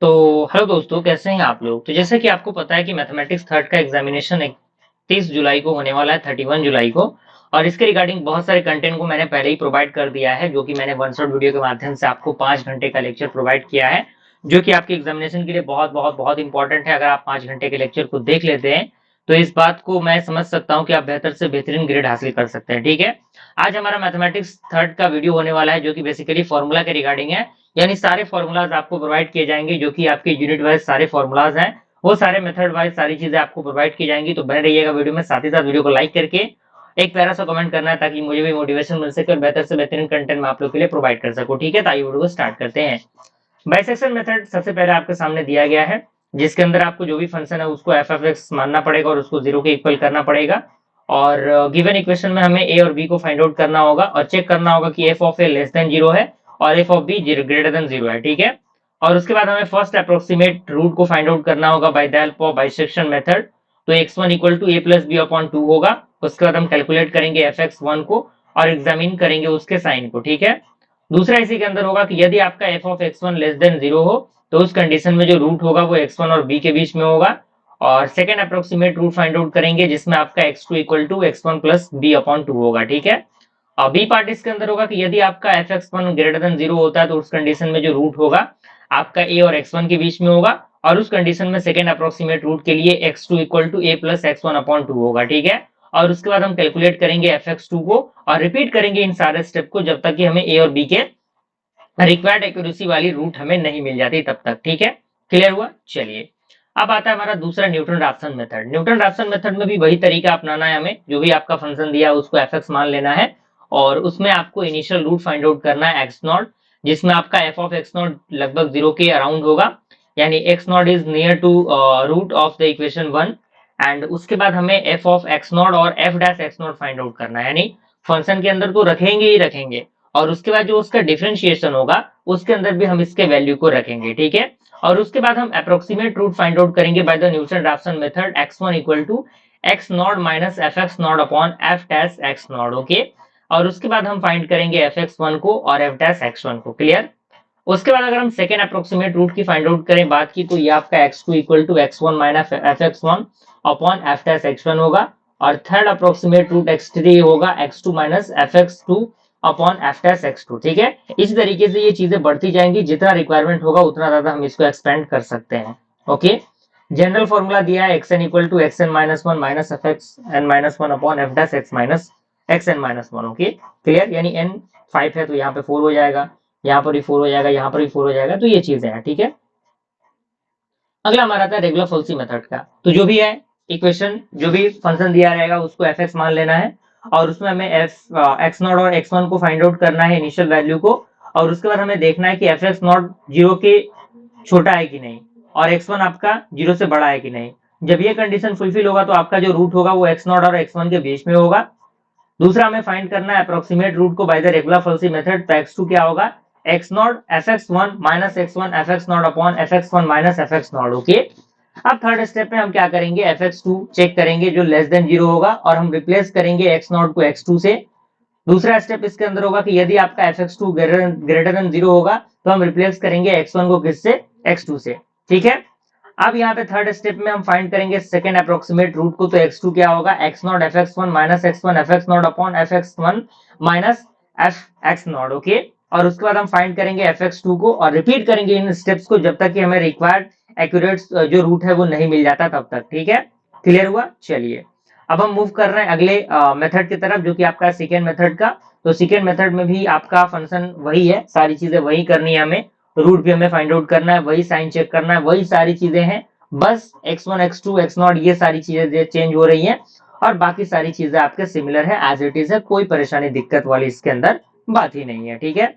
तो हेलो दोस्तों, कैसे हैं आप लोग। तो जैसे कि आपको पता है कि मैथमेटिक्स थर्ड का एग्जामिनेशन 31 जुलाई को होने वाला है, 31 जुलाई को। और इसके रिगार्डिंग बहुत सारे कंटेंट को मैंने पहले ही प्रोवाइड कर दिया है, जो कि मैंने वन शॉट वीडियो के माध्यम से आपको 5 घंटे का लेक्चर प्रोवाइड किया है, जो कि आपके एग्जामिनेशन के लिए बहुत बहुत बहुत इंपॉर्टेंट है। अगर आप 5 घंटे के लेक्चर को देख लेते हैं तो इस बात को मैं समझ सकता हूँ कि आप बेहतर से बेहतरीन ग्रेड हासिल कर सकते हैं। ठीक है, आज हमारा मैथमेटिक्स थर्ड का वीडियो होने वाला है, जो कि बेसिकली फॉर्मूला के रिगार्डिंग है। यानी सारे फॉर्मूलाज आपको प्रोवाइड किए जाएंगे, जो कि आपके यूनिट वाइज सारे फॉर्मूलाज हैं, वो सारे मेथड वाइज सारी चीजें आपको प्रोवाइड की जाएंगी। तो बने रहिएगा वीडियो में, साथ ही साथ वीडियो को लाइक करके एक प्यारा सा कमेंट करना है, ताकि मुझे भी मोटिवेशन मिल सके और बेहतर से बेहतरीन कंटेंट मैं आप लोग के लिए प्रोवाइड कर सकूं। ठीक है, तो आइए वीडियो को स्टार्ट करते हैं। बाइसेक्शन मेथड सबसे पहले आपके सामने दिया गया है, जिसके अंदर आपको जो भी फंक्शन है उसको एफ ऑफ एक्स मानना पड़ेगा और उसको जीरो के इक्वल करना पड़ेगा। और गिवन इक्वेशन में हमें ए और बी को फाइंड आउट करना होगा और चेक करना होगा कि f of a less than zero है और f of b greater than zero है। ठीक है, और उसके बाद हमें फर्स्ट अप्रोक्सीमेट रूट को फाइंड आउट करना होगा by the help of bisection method. तो x1 equal to a plus b upon two होगा। उसके बाद हम कैलकुलेट करेंगे एफ एक्स वन को और एग्जामिन करेंगे उसके साइन को। ठीक है, दूसरा इसी के अंदर होगा कि यदि आपका f of x one less than zero हो तो उस कंडीशन में जो रूट होगा वो एक्स वन और बी के बीच में होगा। और second approximate root find out करेंगे, जिसमें आपका x two equal to x one plus b upon two होगा। ठीक है, और बी पार्ट इसके अंदर होगा कि यदि आपका f x one greater than zero होता है तो उस कंडीशन में जो रूट होगा आपका ए और एक्स वन के बीच में होगा। और उस कंडीशन में सेकेंड अप्रोक्सीमेट रूट के लिए x two equal to a plus x one upon two होगा। ठीक है, और उसके बाद हम कैलकुलेट करेंगे एफ एक्स टू को और रिपीट करेंगे इन सारे स्टेप को जब तक कि हमें ए और बी के रिक्वायर्ड एक्यूरेसी वाली रूट हमें नहीं मिल जाती तब तक। ठीक है, क्लियर हुआ। चलिए, अब आता है हमारा दूसरा Newton Raphson method. Newton Raphson method में भी वही तरीका अपनाना है हमें, जो भी आपका फंक्शन दिया है उसको एफ एक्स मान लेना है और उसमें आपको इनिशियल रूट फाइंड आउट करना है एक्स नॉट, जिसमें आपका एफ ऑफ एक्स नॉट लगभग जीरो के अराउंड होगा, यानी x not is near to root of the equation one. And उसके बाद हमें एफ ऑफ एक्स नॉट और f dash x not find out करना है, यानी फंक्शन के अंदर तो रखेंगे ही रखेंगे और उसके बाद जो उसका डिफरेंशिएशन होगा उसके अंदर भी हम इसके वैल्यू को रखेंगे। ठीक है, और उसके बाद हम अप्रोक्सीमेट रूट फाइंड आउट करेंगे by the Newton Raphson method x1 equal to x not minus f x not upon f dash x not. Okay, और उसके बाद हम फाइंड करेंगे एफ एक्स वन को और एफ डैश एक्स वन को। Clear. उसके बाद अगर हम सेकेंड अप्रोक्सीमेट रूट की फाइंड आउट करें बात की, तो ये आपका x2 equal to x one minus f x one upon f dash x one होगा। और थर्ड अप्रोक्सीमेट रूट x3 होगा x2 minus f x two upon f dash x two. ठीक है, इसी तरीके से ये चीजें बढ़ती जाएंगी, जितना रिक्वायरमेंट होगा उतना ज्यादा हम इसको एक्सपेंड कर सकते हैं। ओके, जनरल फॉर्मूला दिया है x n equal to x n minus one minus f x n minus one upon f dash x minus x n minus one. Okay, clear. यानी एन 5 है तो यहाँ पे 4 हो जाएगा, यहाँ पर भी 4 हो जाएगा, यहाँ पर भी 4 हो जाएगा, तो ये चीजें हैं। ठीक है, अगला हमारा था रेगुलर फॉल्सी मेथड का। तो जो भी है इक्वेशन, जो भी फंक्शन दिया रहेगा उसको एफ एक्स मान लेना है और उसमें हमें एफ एक्स नॉट और एक्स वन को फाइंड आउट करना है इनिशियल वैल्यू को। और उसके बाद हमें देखना है कि एफ एक्स नॉट जीरो के छोटा है कि नहीं और एक्स वन आपका जीरो से बड़ा है कि नहीं। जब ये कंडीशन फुलफिल होगा तो आपका जो रूट होगा वो एक्स नॉट और एक्स वन के बीच में होगा। दूसरा हमें फाइंड करना है अप्रोक्सीमेट रूट को by the regular falsies method. तो x2 क्या होगा, x not F x one minus x one F x not upon F x one minus f x not. Okay, अब थर्ड स्टेप में हम क्या करेंगे, एफ एक्स टू चेक करेंगे जो लेस देन जीरो होगा और हम रिप्लेस करेंगे एक्स नॉट को एक्स टू से। दूसरा स्टेप इसके अंदर होगा कि यदि आपका f x two greater than zero होगा तो हम रिप्लेस करेंगे एक्स वन को किससे, एक्स टू से। ठीक है, अब यहाँ पे थर्ड स्टेप में हम फाइंड करेंगे सेकेंड अप्रोक्सीमेट रूट को। तो x2 क्या होगा, x not F x one minus x one F x not upon F x one minus f x not. Okay, और उसके बाद हम फाइंड करेंगे एफ एक्स टू को और रिपीट करेंगे इन स्टेप्स को जब तक कि हमें रिक्वायर्ड एक्यूरेट जो रूट है वो नहीं मिल जाता तब तक। ठीक है, क्लियर हुआ। चलिए, अब हम मूव कर रहे हैं अगले मेथड की तरफ, जो कि आपका सेकेंड मेथड का। तो सेकेंड मेथड में भी आपका फंक्शन वही है, सारी चीजें वही करनी है हमें, रूट भी हमें फाइंड आउट करना है, वही साइन चेक करना है, वही सारी चीजें हैं। बस x1 x2 x0 ये सारी चीजें चेंज हो रही हैं और बाकी सारी चीजें आपके सिमिलर है, एज इट इज है, कोई परेशानी दिक्कत वाली इसके अंदर बात ही नहीं है। ठीक है,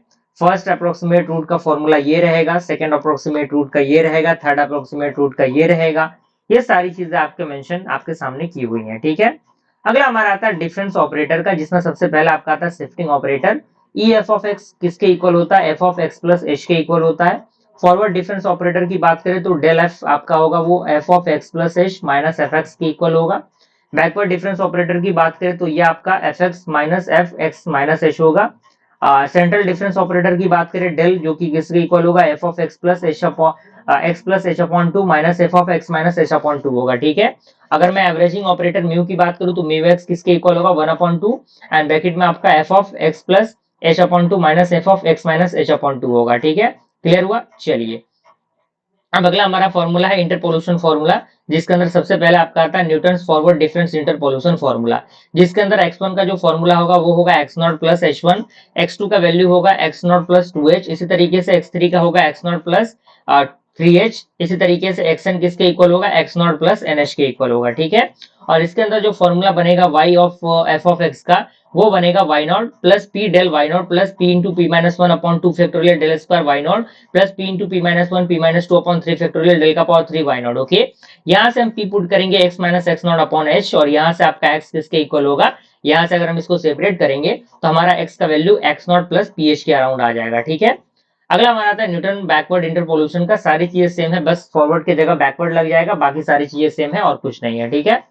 फर्स्ट अप्रोक्सीमेट रूट का फॉर्मूला ये रहेगा, सेकंड अप्रोक्सीमेट रूट का ये रहेगा, थर्ड अप्रोक्सीमेट रूट का ये रहेगा। ये सारी चीजें आपके मेंशन आपके सामने की हुई हैं। ठीक है, अगला हमारा आता है डिफरेंस ऑपरेटर का, जिसमें सबसे पहला आपका आता है shifting operator. E F of x किसके इक्वल होता है, F of x plus H के इक्वल होता है। फॉरवर्ड डिफरेंस ऑपरेटर की बात करें तो डेल एफ आपका होगा वो F of x plus H minus f x के इक्वल होगा। बैकवर्ड डिफरेंस ऑपरेटर की बात करें तो ये आपका f x minus f x minus H होगा। सेंट्रल डिफरेंस ऑपरेटर की बात करें डेल, जो कि किसके इक्वल होगा F of x plus H upon two minus F of x minus H upon two होगा, ठीक है। अगर मैं एवरेजिंग ऑपरेटर म्यू की बात करूं तो म्यू एक्स किसके इक्वल होगा 1/2 एंड ब्रैकेट में आपका f of x plus H upon two minus F of x minus H upon two होगा, ठीक है। क्लियर हुआ? चलिए, अब अगला हमारा फॉर्मूला है इंटरपोल्यूशन फॉर्मूला, जिसके अंदर सबसे पहले आपका आता है न्यूटन फॉरवर्ड डिफरेंस इंटरपोल्यूशन फॉर्मूला, जिसके अंदर x1 का जो फॉर्मूला होगा वो होगा x not plus h1, x2 का वैल्यू होगा x नॉट प्लस 2h, इसी तरीके से x3 का होगा x नॉट प्लस 3h, इसी तरीके से xn किसके इक्वल होगा x नॉट प्लस nh के इक्वल होगा, ठीक है। और इसके अंदर जो फॉर्मूला बनेगा y of f of x का, वो बनेगा y not plus p del y not plus p into p minus one upon two factorial del square y not plus p into p minus one p minus two upon three factorial del का power 3 y not, okay. यहाँ से हम p put करेंगे x minus x not upon h, और यहाँ से आपका x किसके इक्वल होगा, यहाँ से अगर हम इसको सेपरेट करेंगे तो हमारा x का value x not plus p h के अराउंड आ जाएगा, ठीक है। अगला हमारा आता है न्यूटन बैकवर्ड इंटरपोल्यूशन का, सारी चीजें सेम है, बस फॉरवर्ड की जगह बैकवर्ड लग जाएगा, बाकी सारी चीजें सेम है और कुछ नहीं है, ठीक है।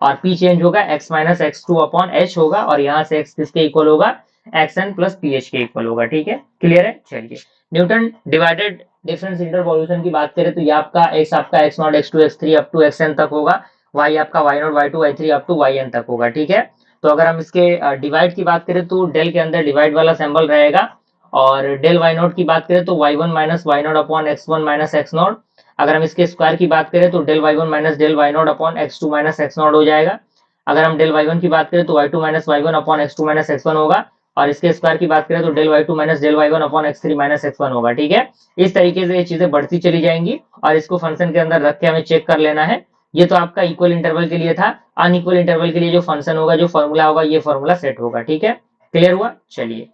और p चेंज होगा x minus x two upon h होगा, और यहाँ से x किसके इक्वल होगा x n plus p h के इक्वल होगा, ठीक है। क्लियर है? चलिए, न्यूटन डिवाइडेड डिफरेंस इंटरपोल्यूशन की बात करें तो ये आपका x not x two x three up to x n तक होगा, y आपका y not y two y three up to y n तक होगा, ठीक है। तो अगर हम इसके डिवाइड की बात करें तो डेल के अंदर डिवाइड वाला सिंबल रहेगा, और डेल वाई नॉट की बात करें तो y one minus y not upon x one minus x not. अगर हम इसके स्क्वायर की बात करें तो del y one minus del y not upon x two minus x not हो जाएगा। अगर हम डेल वाई वन की बात करें तो y two minus y one upon x two minus x one होगा, और इसके स्क्वायर की बात करें तो del y two minus del y one upon x three minus x one होगा, ठीक है। इस तरीके से ये चीजें बढ़ती चली जाएंगी, और इसको फंक्शन के अंदर रख के हमें चेक कर लेना है। ये तो आपका इक्वल इंटरवल के लिए था, अनइक्वल इंटरवल के लिए जो फंक्शन होगा, जो फॉर्मूला होगा, ये फॉर्मूला सेट होगा, ठीक है। क्लियर हुआ? चलिए,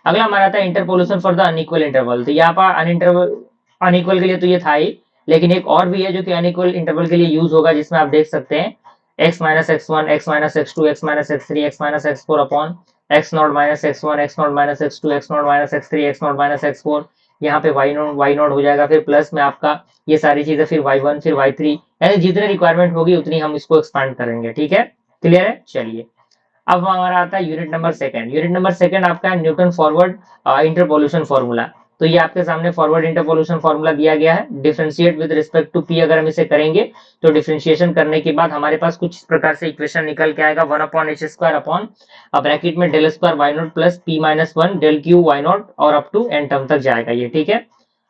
अगला हमारा था इंटरपोल्यूशन फॉर द अनइक्वल इंटरवल। तो यहाँ पर अनइक्वल के लिए तो ये था ही, लेकिन एक और भी है जो कि अनइक्वल इंटरवल के लिए यूज होगा, जिसमें आप देख सकते हैं x minus x one, x minus x two, x minus x three, x minus x four upon x not minus x one, x not minus x two, x not minus x three, x not minus x four. यहाँ पे why not हो जाएगा, फिर plus में आपका ये सारी चीजें, फिर वाई वन, फिर वाई थ्री, यानी जितने रिक्वायरमेंट होगी उतनी हम इसको एक्सपांड करेंगे, ठीक है। क्लियर है? चलिए, अब हमारा आता है unit number second. Unit number second आपका है न्यूटन फॉरवर्ड इंटरपोल्यूशन फॉर्मूला। तो ये आपके सामने फॉरवर्ड इंटरपोल्यूशन फॉर्मूला दिया गया है। Differentiate with respect to p अगर हम इसे करेंगे तो डिफरेंशिएशन करने के बाद हमारे पास कुछ इस प्रकार से इक्वेशन निकल के आएगा, one upon h square upon bracket में del square y naught plus p minus one del q y naught, और अप टू एन टर्म तक जाएगा ये, ठीक है।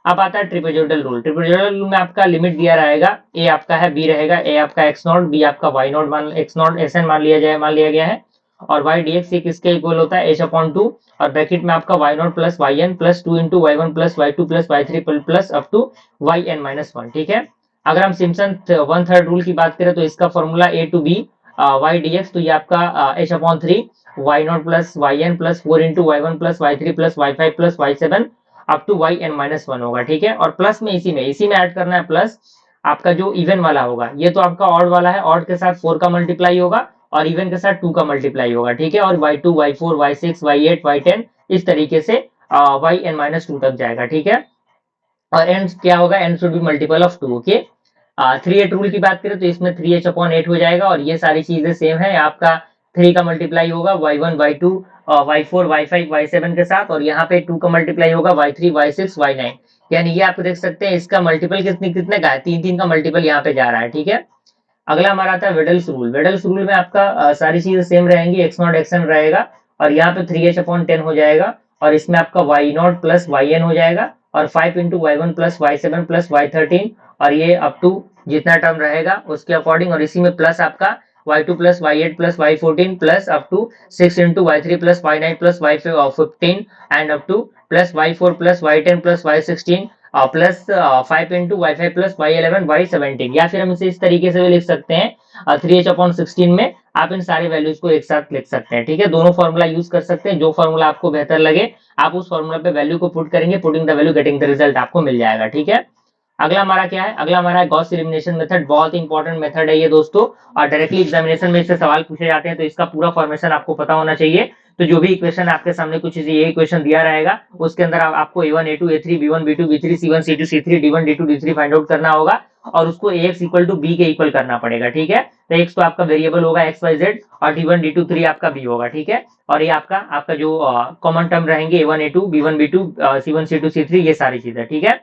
अब आता है ट्रिपेजोइडल रूल। ट्रिपेजोइडल रूल में आपका लिमिट दिया रहेगा, ए आपका है, बी रहेगा, ए आपका एक्स नॉट, बी आपका वाई नॉट, मान एक्स नॉट एस एन मान लिया गया है, और y dx ये किसके इक्वल होता है h अपॉन टू, और ब्रैकेट में आपका y not plus y n plus two into y one plus y two plus y three plus up to y n minus one, ठीक है। अगर हम सिम्पसन वन थर्ड रूल की बात करें तो इसका formula a to b y d x, तो ये आपका h upon three y naught plus y n plus four into y one plus y three plus y five plus y seven up to y n minus one होगा, ठीक है। और plus में इसी में ऐड करना है प्लस आपका जो इवन वाला होगा, ये तो आपका ऑड वाला है, ऑड के साथ फोर का मल्टीप्लाई होगा और इवन के साथ टू का मल्टीप्लाई होगा, ठीक है। और y2, y4, y6, y8, y10 इस तरीके से yn माइनस टू तक जाएगा, ठीक है। और n क्या होगा, n should be multiple of two, okay. 3h rule की बात करें तो इसमें 3h अपॉन 8 हो जाएगा, और ये सारी चीजें सेम है, आपका 3 का मल्टीप्लाई होगा y1, y2, y4, y5, y7 के साथ, और यहाँ पे 2 का मल्टीप्लाई होगा y3, y6, y9। यानी ये आप देख सकते हैं इसका मल्टीपल कितने का है, तीन का मल्टीपल यहाँ पे जा रहा है, ठीक है। अगला हमारा आता है वेडल्स रूल। वेडल्स रूल में आपका सारी चीजें सेम रहेंगी, एक्स नॉट एक्स एन रहेगा, और यहाँ पे 3h अपॉन 10 हो जाएगा, और इसमें आपका y naught plus y n हो जाएगा, और 5 into y one plus y seven plus y thirteen, और ये अप टू जितना टर्म रहेगा उसके अकॉर्डिंग, और इसी में प्लस आपका y2 plus y8 plus y14 plus up to 6 into y3 plus y9 plus y15 and up to plus y4 plus y10 plus y16 plus 5 into y5 plus y11 y17, या फिर हम इसे इस तरीके से भी लिख सकते हैं 3h अपॉन 16 में आप इन सारे वैल्यूज को एक साथ लिख सकते हैं, ठीक है। दोनों फॉर्मूला यूज कर सकते हैं, जो फॉर्मूला आपको बेहतर लगे आप उस फॉर्मूला पे वैल्यू को पुट करेंगे, putting the value getting the result आपको मिल जाएगा, ठीक है। अगला हमारा क्या है, अगला हमारा गॉस एलिमिनेशन मेथड। बहुत ही इंपॉर्टेंट मेथड है ये दोस्तों, और डायरेक्टली एग्जामिनेशन में इससे सवाल पूछे जाते हैं, तो इसका पूरा फॉर्मेशन आपको पता होना चाहिए। तो जो भी इक्वेशन आपके सामने कुछ ये इक्वेशन दिया रहेगा उसके अंदर आपको a1 a2 a3 b1 b2 b3 c1 c2 c3 d1 d2 d3 find out करना होगा और उसको ax इक्वल टू b के इक्वल करना पड़ेगा, ठीक है। तो x तो आपका वेरिएबल होगा एक्स वाई जेड और d1 d2 3 आपका b होगा, ठीक है। और ये आपका आपका जो कॉमन टर्म रहेंगे a1 a2 b1 b2 c1 c2 c3 ये सारी चीजें, ठीक है।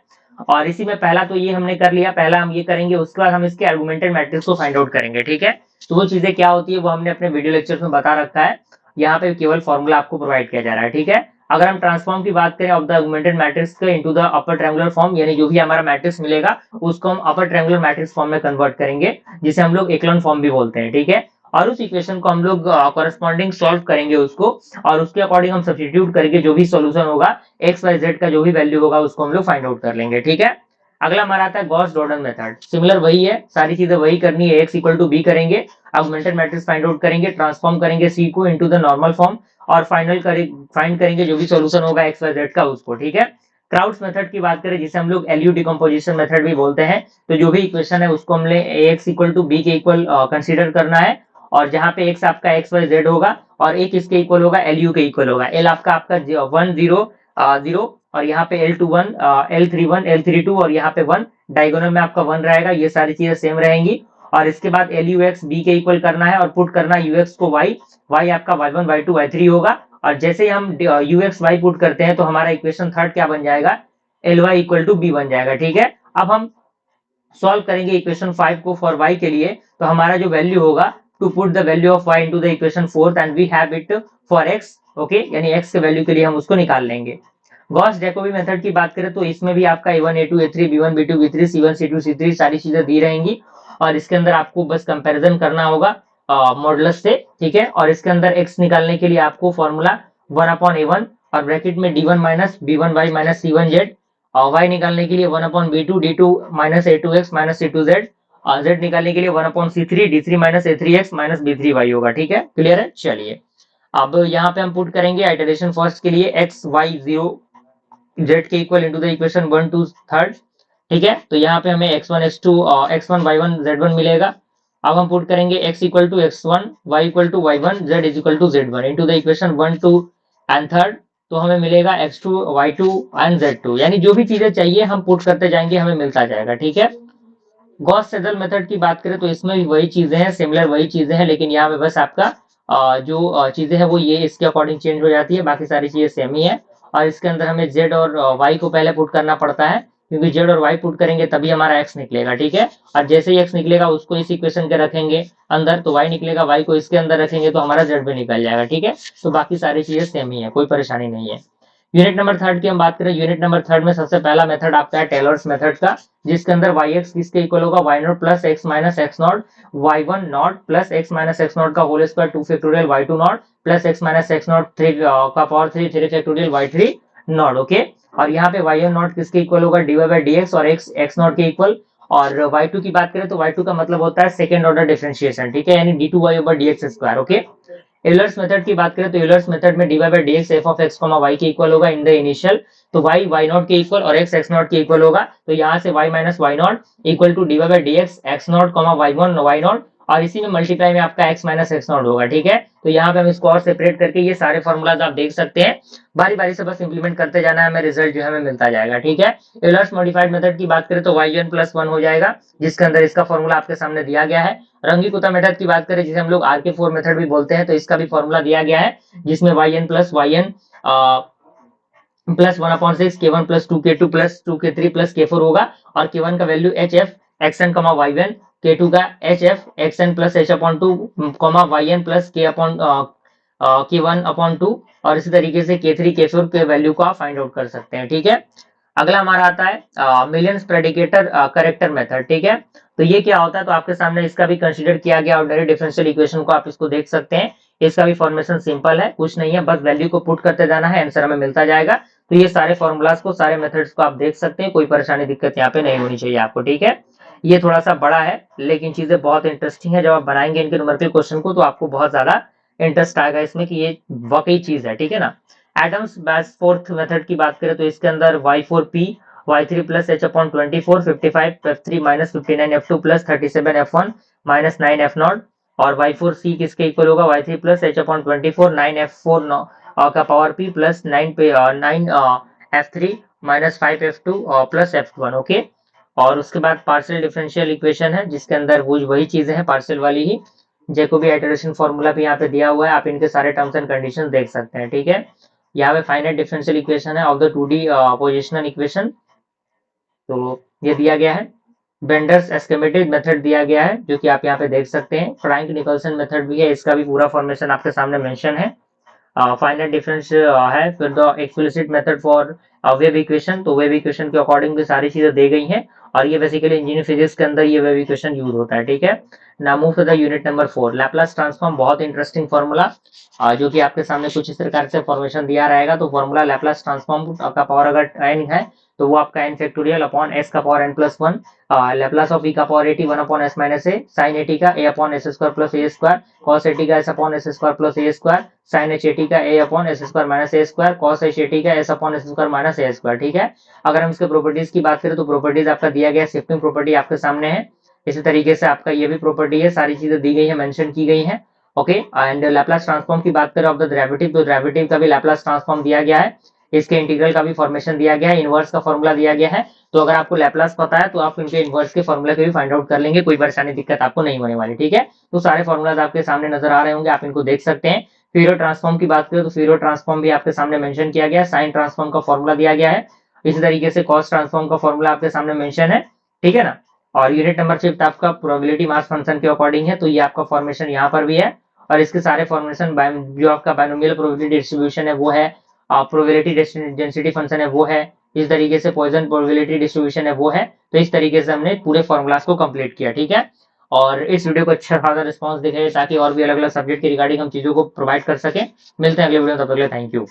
और इसी में पहला तो ये हमने कर लिया, पहला हम ये करेंगे, उसके बाद हम इसके आर्गुमेंटेड मैट्रिक्स को फाइंड आउट करेंगे, ठीक है। तो वो चीजें क्या होती है वो हमने अपने वीडियो लेक्चर में बता रखा है, यहाँ पे केवल फॉर्मूला आपको प्रोवाइड किया जा रहा है, ठीक है। अगर हम ट्रांसफॉर्म की बात करें ऑफ द आर्गुमेंटेड मैट्रिक्स के into the upper triangular form, यानी जो भी हमारा मैट्रिक्स मिलेगा उसको हम अपर ट्रायंगुलर मैट्रिक्स फॉर्म में कन्वर्ट करेंगे, जिसे हम लोग एक्लन फॉर्म भी बोलते हैं, ठीक है। और उस इक्वेशन को हम लोग कॉरेस्पॉन्डिंग सॉल्व करेंगे उसको, और उसके अकॉर्डिंग हम सब्स्टिट्यूट करके जो भी सॉल्यूशन होगा एक्स वाई जेड का जो भी वैल्यू होगा उसको हम लोग फाइंड आउट कर लेंगे, ठीक है। अगला हमारा आता है गॉस डॉर्डन मेथड। सिमिलर वही है, सारी चीजें वही करनी है, x इक्वल टू बी करेंगे, ऑगमेंटेड मैट्रिक्स फाइंड आउट करेंगे, ट्रांसफॉर्म करेंगे c को इनटू द नॉर्मल फॉर्म और फाइंड करेंगे जो भी सॉल्यूशन होगा एक्स वाई जेड का उसको, ठीक है। क्राउड्स मेथड की बात करें जिसे हम लोग एलयू डिकम्पोजिशन मेथड भी बोलते हैं, तो जो भी इक्वेशन है उसको हमने ax इक्वल टू बी के इक्वल कंसीडर करना है, और जहां पे x आपका एक्स वाई जेड होगा और एक इसके इक्वल होगा एलयू के इक्वल होगा, एल आपका 1 0 0 और यहाँ पे L21 L31 L32 और यहाँ पे 1, डायगोनल में आपका 1 रहेगा, ये सारी चीजें सेम रहेंगी। और इसके बाद LUX B के इक्वल करना है और पुट करना है UX को Y, Y आपका Y1 Y2 Y3 होगा, और जैसे ही हम UX Y पुट करते हैं तो हमारा इक्वेशन थर्ड क्या बन जाएगा, LY इक्वल टू B बन जाएगा, ठीक है। अब हम सॉल्व करेंगे इक्वेशन 5 को फॉर Y के लिए, तो हमारा जो वैल्यू होगा to put the value of Y into the equation 4 and we have it for X, okay, यानी X के वैल्यू के लिए हम उसको निकाल लेंगे। गॉस जैकोबी मेथड की बात करें तो इसमें भी आपका a1 a2 a3 b1 b2 b3 c1 c2 c3 सारी चीजें दी रहेंगी, और इसके अंदर आपको बस कंपैरिजन करना होगा मॉडुलस से, ठीक है। और इसके अंदर x निकालने के लिए आपको फॉर्मूला 1/a1 और ब्रैकेट में d1 minus b1y minus c1z, और y निकालने के लिए 1/b2 d2 minus a2x minus c2z, और z निकालने के लिए 1/c3 d3 minus a3x minus b3y होगा, ठीक है, क्लियर है। चलिए अब यहाँ पे हम पुट करेंगे आइटरेशन फर्स्ट के लिए x y 0 z के equal into the equation 1 2 third, ठीक है। तो यहाँ पे हमें x1 x2 x1 y1 z1 मिलेगा। अब हम पुट करेंगे x equal to x1 y equal to y1 z is equal to z1 into the equation 1 2 and third, तो हमें मिलेगा x2 y2 एंड z2, यानी जो भी चीजें चाहिए हम पुट करते जाएंगे हमें मिलता जाएगा, ठीक है। गॉस सेडल मेथड की बात करें तो इसमें भी वही चीजें हैं, सिमिलर वही चीजें हैं, लेकिन यहाँ पे बस आपका जो चीजें हैं वो ये इसके अकॉर्डिंग चेंज हो जाती है, बाकी सारी चीजें सेम ही है। और इसके अंदर हमें z और y को पहले पुट करना पड़ता है, क्योंकि z और y पुट करेंगे तभी हमारा x निकलेगा, ठीक है। और जैसे ही x निकलेगा उसको इस इक्वेशन के रखेंगे अंदर, तो y निकलेगा, y को इसके अंदर रखेंगे तो हमारा z भी निकल जाएगा, ठीक है। तो बाकी सारी चीजें सेम ही है, कोई परेशानी नहीं है। यूनिट नंबर थर्ड की हम बात करें, यूनिट नंबर थर्ड में सबसे पहला मेथड आपका है टेलर्स मेथड का, जिसके अंदर yx किसके इक्वल होगा, y not plus x minus x naught y1 naught plus x minus x naught का whole square 2 factorial y2 naught plus x minus x naught 3 का power 3 factorial y3 not, okay. और यहाँ पे y1 not किसके equal होगा, dy by dx और x naught के equal. और y2 की बात करें तो y2 का मतलब होता है सेकंड ऑर्डर डिफरेंशिएशन, ठीक है, यानी d2y over dx square, okay. Euler's method की बात करें तो यूलर्स मेथड में dy by dx f of x y के इक्वल होगा इन द इनिशियल, तो y नॉट के इक्वल और x नॉट के इक्वल होगा, तो यहाँ से y minus y naught equal to dy by dx x naught y naught, और इसी में मल्टीप्लाई में आपका x माइनस x नॉट होगा, ठीक है। तो यहाँ पे हम इसको और सेपरेट करके ये सारे फॉर्मूलाज आप देख सकते हैं, बारी बारी से बस इंप्लीमेंट करते जाना है, हमें रिजल्ट जो है हमें मिलता जाएगा, ठीक है। यूलर्स मॉडिफाइड मेथड की बात करें तो yn प्लस 1 हो जाएगा, जिसके अंदर इसका फॉर्मूला आपके सामने दिया गया है। रंगीकुता मेथड की बात करें जिसे हम लोग RK4 मेथड भी बोलते हैं, तो इसका भी फॉर्मूला दिया गया है, जिसमें yn plus plus 1/6 k1 plus 2k2 plus 2k3 plus k4 होगा, और k1 का value hf xn y1, k2 का hf xn plus h/2 yn plus k1/2, और इसी तरीके से k3 k4 के वैल्यू को आप फाइंड आउट कर सकते हैं, ठीक है। अगला हमारा आता है मिलियंस प्रेडिकेटर करेक्टर मेथड, ठीक है। तो ये क्या होता है, तो आपके सामने इसका भी कंसीडर किया गया ऑर्डिनरी डिफरेंशियल इक्वेशन को आप इसको देख सकते हैं, इसका भी फॉर्मेशन सिंपल है, कुछ नहीं है, बस वैल्यू को पुट करते जाना है, आंसर हमें मिलता जाएगा। तो ये सारे फॉर्मूलाज को, सारे मेथड्स को आप देख सकते हैं, कोई परेशानी दिक्कत यहाँ पे नहीं होनी चाहिए आपको, ठीक है। ये थोड़ा सा बड़ा है लेकिन चीजें बहुत इंटरेस्टिंग है, जब आप बनाएंगे इनके न्यूमेरिकल क्वेश्चन को तो आपको बहुत ज्यादा इंटरेस्ट आएगा इसमें कि ये वाकई चीज है, ठीक है ना। एडम्स बैच फोर्थ मेथड की बात करें तो इसके अंदर y4p y3 plus h/24 55 f3 minus 59 f2 plus 37 f1 minus 9 f0, और y4c किसके इक्वल होगा, y3 plus h upon 24, 9f4 का power p plus 9f3 minus 5f2 plus f1। Okay, और उसके बाद पार्शियल डिफरेंशियल इक्वेशन है जिसके अंदर वही चीजें हैं पार्शियल वाली ही। जैकोबी आइटरेशन फॉर्मूला भी यहाँ पे दिया हुआ है, आप इनके सारे टर्म्स एंड कंडीशंस देख सकते हैं। ठीक है, यहाँ पे फाइनाइट डिफरेंशियल इक्वेशन है of the 2D positional equation, तो ये दिया गया है। बेंडर्स एस्केमेटेड मेथड दिया गया है जो कि आप यहाँ पे देख सकते हैं। फ्रैंक निकलसन मेथड भी है, इसका भी पूरा फॉर्मेशन आपके सामने मेंशन है। फाइनाइट डिफरेंस है, फिर the explicit method for wave equation, तो वेव इक्वेशन के अकॉर्डिंग भी सारी चीजें दी गई हैं और ये बेसिकली इंजीनियरिंग फिजिक्स के अंदर ये वेव इक्वेशन यूज होता है। ठीक है, now move to the unit number 4, Laplace transform. बहुत इंटरेस्टिंग फॉर्मूला जो कि आपके सामने कुछ इस प्रकार से फॉर्मेशन दिया रहेगा। तो फॉर्मूला लैपलास ट्रांसफॉर्म का पावर अगर n है तो वो आपका n फैक्टोरियल अपॉन s का power n plus 1, Laplace of e का power at 1 upon s minus a, sine at का a upon s square plus a square, cos at का s upon s square plus a square, sine h at का a upon s square minus a square, cos h at का s upon s square minus a square. ठीक है, अगर हम इसके properties की बात करें तो प्रॉपर्टीज आपका दिया गया, शिफ्टिंग प्रॉपर्टी आपके सामने है। इसी तरीके से आपका ये भी प्रॉपर्टी है, सारी चीजें दी गई है, मेंशन की गई है। ओके, एंड लैपलास ट्रांसफॉर्म की बात करें ऑफ द डेरिवेटिव, तो डेरिवेटिव का भी लैपलास ट्रांसफॉर्म दिया गया है, इसके इंटीग्रल का भी फॉर्मेशन दिया गया है, इनवर्स का फॉर्मूला दिया गया है। तो अगर आपको लैपलास पता है तो आप इनके इनवर्स के फॉर्मूला के भी फाइंड आउट कर लेंगे, कोई परेशानी दिक्कत आपको नहीं होने वाली। ठीक है, तो सारे फॉर्मूलाज आपके सामने नजर आ रहे होंगे, आप इनको देख सकते हैं। फ्यूरियर ट्रांसफॉर्म की बात करें तो फ्यूरियर ट्रांसफॉर्म भी आपके सामने मेंशन किया गया है, साइन ट्रांसफॉर्म का फॉर्मूला दिया गया है, इसी तरीके से कॉस ट्रांसफॉर्म का फॉर्मूला आपके सामने मेंशन है। ठीक है ना, और यूनिट नंबर 5 आपका प्रोबेबिलिटी मास फंक्शन के अकॉर्डिंग है, तो ये आपका फॉर्मेशन यहाँ पर भी है। और इसके सारे फॉर्मेशन जो आपका बायनोमियल प्रोबेबिलिटी डिस्ट्रीब्यूशन है वो है, प्रोबेबिलिटी डेंसिटी फंक्शन है वो है, इस तरीके से पॉइजन प्रोबेबिलिटी डिस्ट्रीब्यूशन है वो है। तो इस तरीके से हमने पूरे फॉर्मूलाज को कंप्लीट किया। ठीक है, और इस वीडियो को अच्छा खासा रिस्पांस दिखे ताकि और भी अलग अलग सब्जेक्ट के रिगार्डिंग हम चीजों को प्रोवाइड कर सके। मिलते हैं अगले वीडियो में, तब तक के लिए थैंक यू।